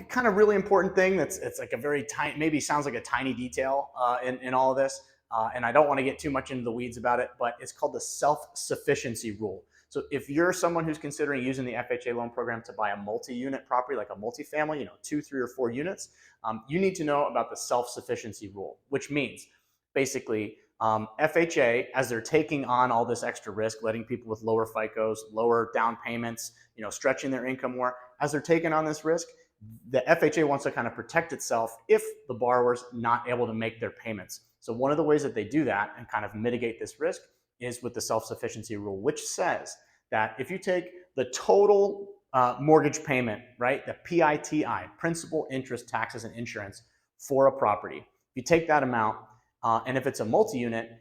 kind of really important thing it's like a very tiny, maybe sounds like a tiny detail in all of this, and I don't want to get too much into the weeds about it, but it's called the self-sufficiency rule. So if you're someone who's considering using the FHA loan program to buy a multi-unit property, like a multifamily, 2, 3, or 4 units, you need to know about the self-sufficiency rule, which means basically FHA, as they're taking on all this extra risk, letting people with lower FICOs, lower down payments, stretching their income more, as they're taking on this risk, the FHA wants to kind of protect itself if the borrower's not able to make their payments. So one of the ways that they do that and kind of mitigate this risk is with the self-sufficiency rule, which says that if you take the total mortgage payment, right, the PITI, principal, interest, taxes, and insurance for a property, if you take that amount, and if it's a multi-unit,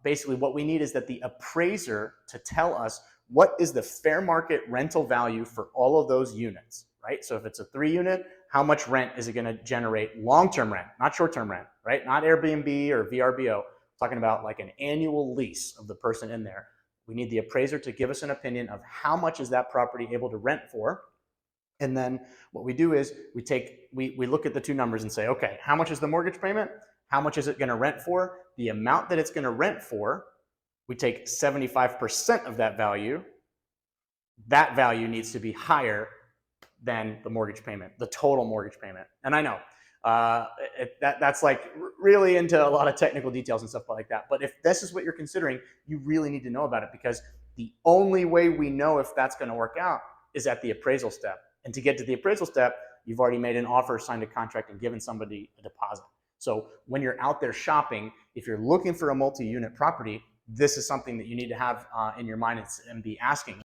basically what we need is that the appraiser to tell us what is the fair market rental value for all of those units, right? So if it's a 3-unit, how much rent is it going to generate? Long-term rent, not short-term rent, right? Not Airbnb or VRBO. Talking about like an annual lease of the person in there. We need the appraiser to give us an opinion of how much is that property able to rent for. And then what we do is we look at the two numbers and say, okay, how much is the mortgage payment? How much is it going to rent for? The amount that it's going to rent for, we take 75% of that value. That value needs to be higher than the mortgage payment, the total mortgage payment. And I know that's like really into a lot of technical details and stuff like that. But if this is what you're considering, you really need to know about it, because the only way we know if that's going to work out is at the appraisal step. And to get to the appraisal step, you've already made an offer, signed a contract, and given somebody a deposit. So when you're out there shopping, if you're looking for a multi-unit property, this is something that you need to have in your mind and be asking.